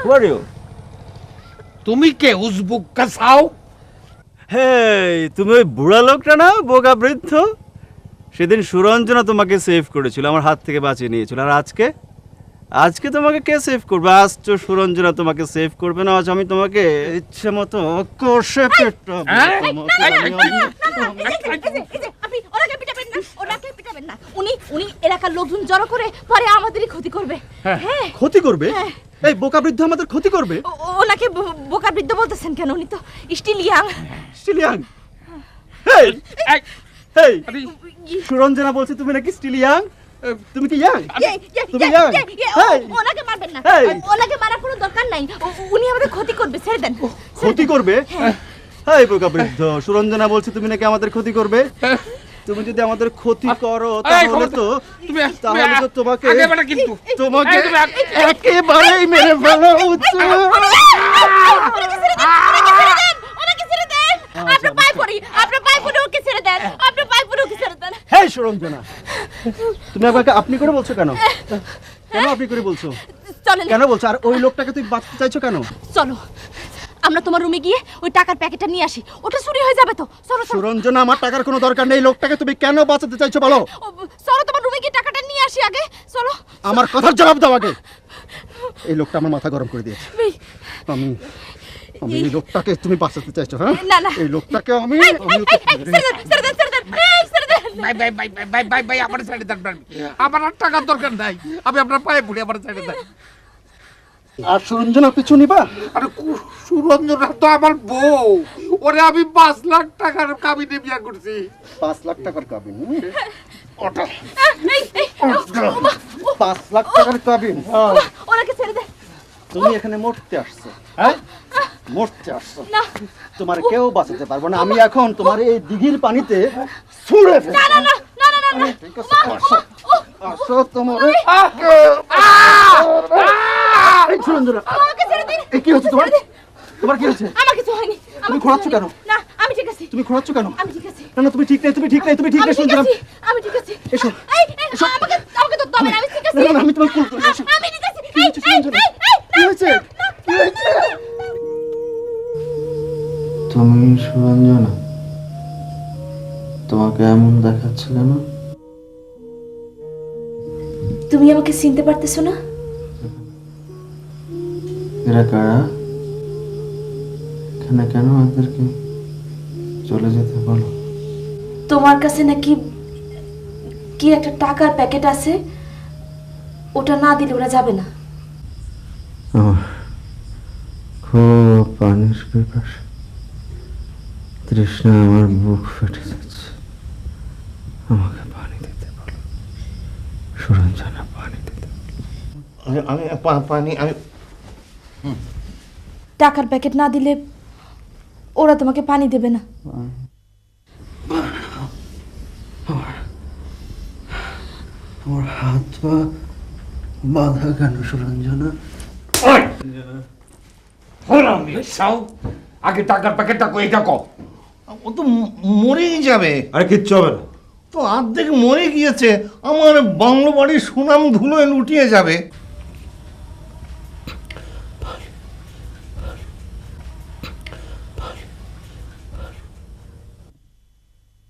Who are you? তুমি কে উজবুক কাসাও? হেই, তুমি ওই বুড়া লোকটা না, বোকা বৃদ্ধ? সেদিন সুরঞ্জনা তোমাকে সেভ করেছিল, আমার হাত থেকে বাঁচিয়ে নিয়েছিল। আর আজকে তোমাকে কে সেভ করবে? আজ তো সুরঞ্জনা তোমাকে সেভ করবে না। আজ আমি তোমাকে ইচ্ছে মতো কষে পেটাবো। উনি এলাকার লোকজন জড়ো করে পরে আমাদেরই ক্ষতি করবে। হ্যাঁ, ক্ষতি করবে? এই বোকা বৃদ্ধ আমাদের ক্ষতি করবে? ওনাকে বোকা বৃদ্ধ বলতেছেন কেন? উনি তো still young. Still young? Hey hey, Suranjana বলছে তুমি নাকি স্টিল ইয়াং। তুমি কি ইয়াং? তুমি ইয়াং? ওনাকে মারবেন না, ওনাকে মারার কোনো দরকার নাই। উনি আমাদের ক্ষতি করবে, ছেড়ে দেন। ক্ষতি করবে? হেই বোকা বৃদ্ধ, সুরঞ্জনা বলছে তুমি নাকি আমাদের ক্ষতি করবে। তুমি যদি আমাদের ক্ষতি করো তাহলে তো তোমাকে একেবারেই মেরে ফেলা উচিত। হেই সুরঞ্জনা, তুমি আমাকে আপনি করে বলছো কেন? কেন আপনি করে বলছো? কেন বলছো? আর ওই লোকটাকে তুমি বাঁচাতে চাইছো কেন? চলো আমরা তোমার রুমে গিয়ে ওই টাকার প্যাকেটটা নিয়ে আসি, ওটা চুরি হয়ে যাবে তো। চলো সুরঞ্জনা, আমার টাকার কোনো দরকার নেই। লোকটাকে তুমি কেন বাঁচাতে চাইছো বলো? চলো তোমার রুমে গিয়ে টাকাটা নিয়ে আসি আগে। চলো। আমার কথার জবাব দাও আগে। এই লোকটা আমার মাথা গরম করে দিয়েছে। আমি এই লোকটাকে তুমি বাঁচাতে চাইছো? হ্যাঁ, এই লোকটাকে আমি আমার ছেড়ে দেন। আমার আর টাকার দরকার নাই, আমি আপনার পায়ে পড়ি, আমার ছেড়ে দেন। আর সুরঞ্জনা পিছু নিবা? আরে সুরঞ্জনা তো আমার বউ, ওরে আমি 5 লাখ টাকার কাবিনে বিয়ে করছি। 5 লাখ টাকার কাবিন? ওটা 5 লাখ টাকার কাবিন? ওনাকে ছেড়ে দে। তুমি এখানে মরতে আসছো? হ্যাঁ, মরতে আসছো? তোমার কেউ বাঁচাতে পারবে না। আমি এখন তোমার এই দিঘির পানিতে ছুঁড়ে ফেলবো। না না না না না না, ঠিক আছে, আসো তোমার। সুরঞ্জনা, আমাকে ছেড়ে দিন। কি হচ্ছে তোমার? তোমার কি হচ্ছে? আমার কিছু হয়নি। তুমি খোঁড়াচ্ছ কেন? না, আমি ঠিক আছি। তুমি খোঁড়াচ্ছ কেন? আমি ঠিক আছি। না না, তুমি ঠিক নেই, তুমি ঠিক নেই, তুমি ঠিক নেই সুরঞ্জনা। আমি ঠিক আছি। এসো, আমাকে তো তবে আমি ঠিক আছি। না না, আমি তোমাকে কুল করে। এসো। আমি ঠিক আছি। কি হচ্ছে সুরঞ্জনা? কি হয়েছে? কি হয়েছে? তুমি সুরঞ্জনা, তোমাকে এমন দেখাচ্ছিল না? তুমি আমাকে চিনতে পারতেছো না? এরা কারা? এখানে কেন এদেরকে চলে যেতে বলো? তোমার কাছে নাকি কি একটা টাকার প্যাকেট আছে, ওটা না দিলে ওরা যাবে না। আমার খুব পানির পিপাসা, তৃষ্ণা আমার বুক ফেটে যাচ্ছে। আমাকে পানি দিতে বলো সুরঞ্জনা, পানি দিতে। আমি পানি, আমি টাকার প্যাকেট না দিলে ওরা তোমাকে পানি দেবে না। আমার হাত পা বাঁধা কেন সুরঞ্জনা? আগে টাকার প্যাকেটটা কই দেখো। ও তো মরেই যাবে। আরে কিচ্ছু হবে না। তো অর্ধেক মরে গিয়েছে, আমার বাংলো বাড়ির সুনাম ধুলোয় লুটিয়ে যাবে।